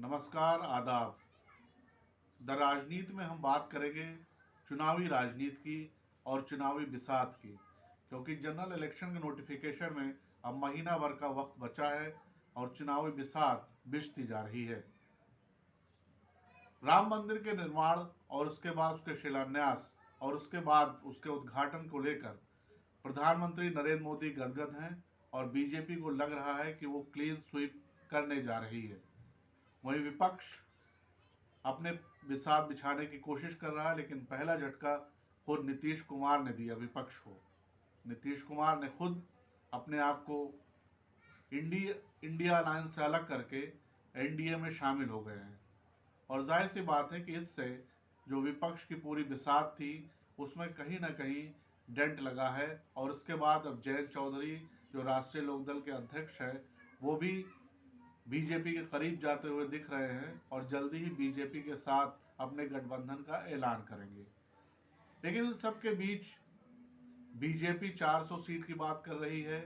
नमस्कार, आदाब। द राजनीति में हम बात करेंगे चुनावी राजनीति की और चुनावी बिसात की, क्योंकि जनरल इलेक्शन के नोटिफिकेशन में अब महीना भर का वक्त बचा है और चुनावी बिसात बिछती जा रही है। राम मंदिर के निर्माण और उसके बाद उसके शिलान्यास और उसके बाद उसके उद्घाटन को लेकर प्रधानमंत्री नरेंद्र मोदी गदगद हैं और बीजेपी को लग रहा है कि वो क्लीन स्वीप करने जा रही है। वहीं विपक्ष अपने बिसात बिछाने की कोशिश कर रहा है, लेकिन पहला झटका खुद नीतीश कुमार ने दिया विपक्ष को। नीतीश कुमार ने खुद अपने आप को इंडिया अलायंस से अलग करके एनडीए में शामिल हो गए हैं और जाहिर सी बात है कि इससे जो विपक्ष की पूरी बिसात थी उसमें कहीं ना कहीं डेंट लगा है। और उसके बाद अब जयंत चौधरी जो राष्ट्रीय लोकदल के अध्यक्ष हैं वो भी बीजेपी के करीब जाते हुए दिख रहे हैं और जल्दी ही बीजेपी के साथ अपने गठबंधन का ऐलान करेंगे। लेकिन इन सब के बीच बीजेपी 400 सीट की बात कर रही है,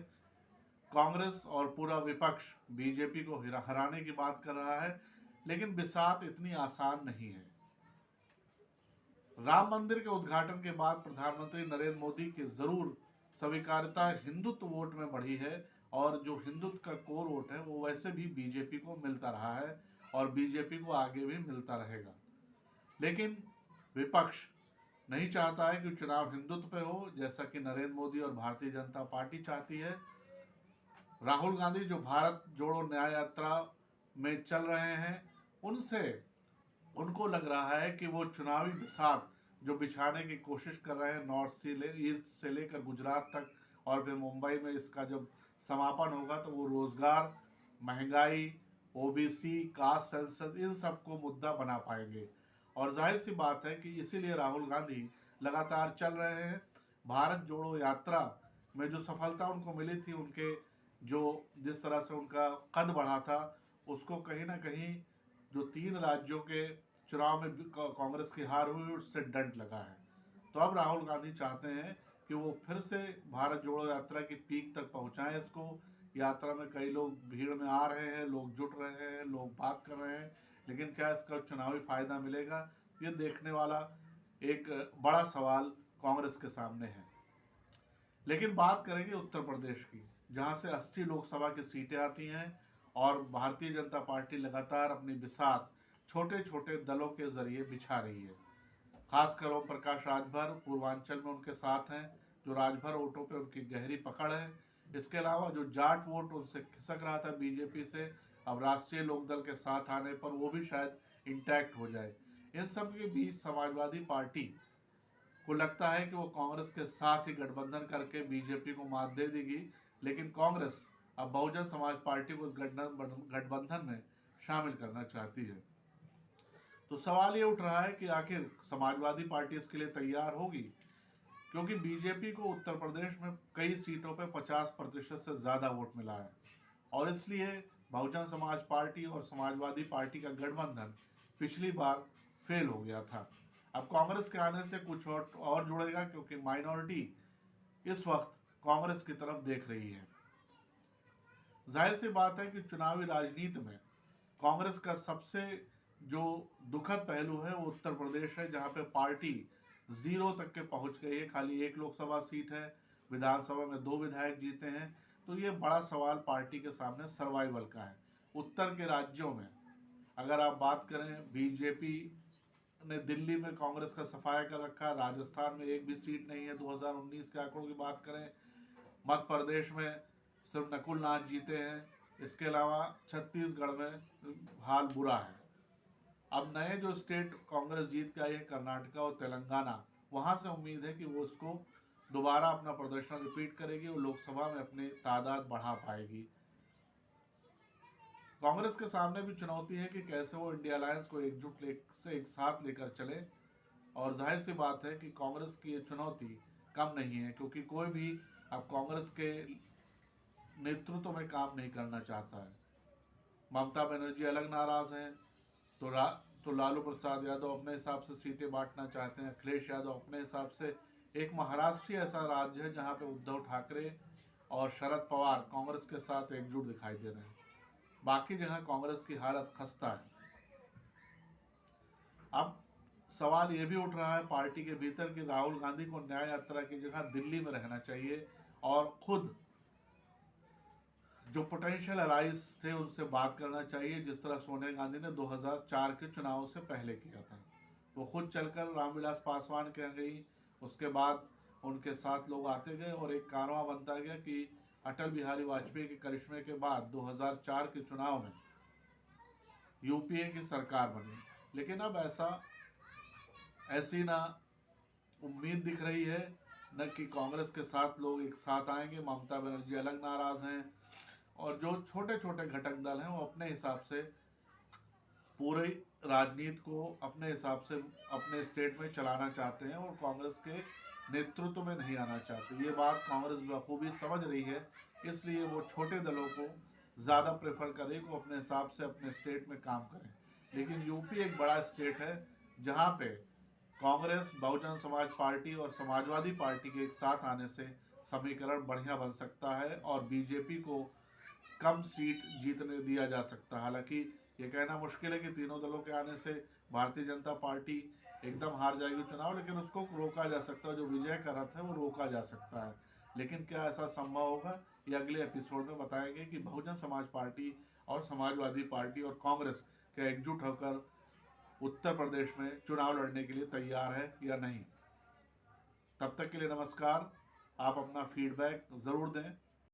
कांग्रेस और पूरा विपक्ष बीजेपी को हराने की बात कर रहा है, लेकिन बिसात इतनी आसान नहीं है। राम मंदिर के उद्घाटन के बाद प्रधानमंत्री नरेंद्र मोदी की जरूर स्वीकार्यता हिंदुत्व वोट में बढ़ी है और जो हिंदुत्व का कोर वोट है वो वैसे भी बीजेपी को मिलता रहा है और बीजेपी को आगे भी मिलता रहेगा। लेकिन विपक्ष नहीं चाहता है कि चुनाव हिंदुत्व पे हो, जैसा कि नरेंद्र मोदी और भारतीय जनता पार्टी चाहती है। राहुल गांधी जो भारत जोड़ो न्याय यात्रा में चल रहे हैं उनको लग रहा है कि वो चुनावी बिसात जो बिछाने की कोशिश कर रहे हैं नॉर्थ से ईस्ट से लेकर गुजरात तक और फिर मुंबई में इसका जब समापन होगा तो वो रोजगार, महंगाई, ओबीसी, कास्ट सेंसस इन सबको मुद्दा बना पाएंगे। और जाहिर सी बात है कि इसीलिए राहुल गांधी लगातार चल रहे हैं। भारत जोड़ो यात्रा में जो सफलता उनको मिली थी, उनके जो जिस तरह से उनका कद बढ़ा था, उसको कहीं ना कहीं जो 3 राज्यों के चुनाव में कांग्रेस की हार हुई उससे डंट लगा है। तो अब राहुल गांधी चाहते हैं कि वो फिर से भारत जोड़ो यात्रा की पीक तक पहुंचाएं इसको। यात्रा में कई लोग भीड़ में आ रहे हैं, लोग जुट रहे हैं, लोग बात कर रहे हैं, लेकिन क्या इसका चुनावी फायदा मिलेगा, ये देखने वाला एक बड़ा सवाल कांग्रेस के सामने है। लेकिन बात करेंगे उत्तर प्रदेश की, जहां से 80 लोकसभा की सीटें आती हैं और भारतीय जनता पार्टी लगातार अपनी बिसात छोटे छोटे दलों के जरिए बिछा रही है। खासकर ओम प्रकाश राजभर पूर्वांचल में उनके साथ हैं, जो राजभर वोटों पे उनकी गहरी पकड़ है। इसके अलावा जो जाट वोट उनसे खिसक रहा था बीजेपी से, अब राष्ट्रीय लोकदल के साथ आने पर वो भी शायद इंटैक्ट हो जाए। इन सब के बीच समाजवादी पार्टी को लगता है कि वो कांग्रेस के साथ ही गठबंधन करके बीजेपी को मात दे देगी, लेकिन कांग्रेस अब बहुजन समाज पार्टी को उस गठबंधन में शामिल करना चाहती है। तो सवाल ये उठ रहा है कि आखिर समाजवादी पार्टी इसके लिए तैयार होगी, क्योंकि बीजेपी को उत्तर प्रदेश में कई सीटों पर 50% से ज़्यादा वोट मिला है और इसलिए बहुजन समाज पार्टी और समाजवादी पार्टी का गठबंधन पिछली बार फेल हो गया था। अब कांग्रेस के आने से कुछ और जुड़ेगा, क्योंकि माइनॉरिटी इस वक्त कांग्रेस की तरफ देख रही है। जाहिर सी बात है कि चुनावी राजनीति में कांग्रेस का सबसे जो दुखद पहलू है वो उत्तर प्रदेश है, जहां पे पार्टी 0 तक के पहुंच गई है। खाली 1 लोकसभा सीट है, विधानसभा में 2 विधायक जीते हैं। तो ये बड़ा सवाल पार्टी के सामने सर्वाइवल का है। उत्तर के राज्यों में अगर आप बात करें, बीजेपी ने दिल्ली में कांग्रेस का सफाया कर रखा, राजस्थान में एक भी सीट नहीं है। 2019 के आंकड़ों की बात करें, मध्य प्रदेश में सिर्फ नकुल नाथ जीते हैं। इसके अलावा छत्तीसगढ़ में हाल बुरा है। अब नए जो स्टेट कांग्रेस जीत के आई है, कर्नाटका और तेलंगाना, वहां से उम्मीद है कि वो उसको दोबारा अपना प्रदर्शन रिपीट करेगी और लोकसभा में अपनी तादाद बढ़ा पाएगी। कांग्रेस के सामने भी चुनौती है कि कैसे वो इंडिया अलायंस को एकजुट से एक साथ लेकर चले। और जाहिर सी बात है कि कांग्रेस की ये चुनौती कम नहीं है, क्योंकि कोई भी अब कांग्रेस के नेतृत्व में काम नहीं करना चाहता है। ममता बनर्जी अलग नाराज हैं, तो लालू प्रसाद यादव अपने हिसाब से सीटें बांटना चाहते हैं, अखिलेश यादव अपने हिसाब से। एक महाराष्ट्र ऐसा राज्य है जहां पे उद्धव ठाकरे और शरद पवार कांग्रेस के साथ एकजुट दिखाई दे रहे हैं। बाकी जगह कांग्रेस की हालत खस्ता है। अब सवाल ये भी उठ रहा है पार्टी के भीतर कि राहुल गांधी को न्याय यात्रा की जगह दिल्ली में रहना चाहिए और खुद जो पोटेंशियल अलाइज थे उनसे बात करना चाहिए, जिस तरह सोनिया गांधी ने 2004 के चुनाव से पहले किया था। वो खुद चलकर रामविलास पासवान के यहाँ गई, उसके बाद उनके साथ लोग आते गए और एक कारवां बनता गया कि अटल बिहारी वाजपेयी के करिश्मे के बाद 2004 के चुनाव में यूपीए की सरकार बनी। लेकिन अब ऐसी ना उम्मीद दिख रही है, न कि कांग्रेस के साथ लोग एक साथ आएंगे। ममता बनर्जी अलग नाराज हैं और जो छोटे छोटे घटक दल हैं वो अपने हिसाब से पूरे राजनीति को अपने हिसाब से अपने स्टेट में चलाना चाहते हैं और कांग्रेस के नेतृत्व में नहीं आना चाहते। ये बात कांग्रेस बखूबी समझ रही है, इसलिए वो छोटे दलों को ज़्यादा प्रेफर करे को अपने हिसाब से अपने स्टेट में काम करें। लेकिन यूपी एक बड़ा स्टेट है जहाँ पे कांग्रेस, बहुजन समाज पार्टी और समाजवादी पार्टी के एक साथ आने से समीकरण बढ़िया बन सकता है और बीजेपी को कम सीट जीतने दिया जा सकता है। हालांकि ये कहना मुश्किल है कि तीनों दलों के आने से भारतीय जनता पार्टी एकदम हार जाएगी चुनाव, लेकिन उसको रोका जा सकता है। जो विजय का रथ है वो रोका जा सकता है। लेकिन क्या ऐसा संभव होगा, ये अगले एपिसोड में बताएंगे कि बहुजन समाज पार्टी और समाजवादी पार्टी और कांग्रेस क्या एकजुट होकर उत्तर प्रदेश में चुनाव लड़ने के लिए तैयार है या नहीं। तब तक के लिए नमस्कार। आप अपना फीडबैक ज़रूर दें।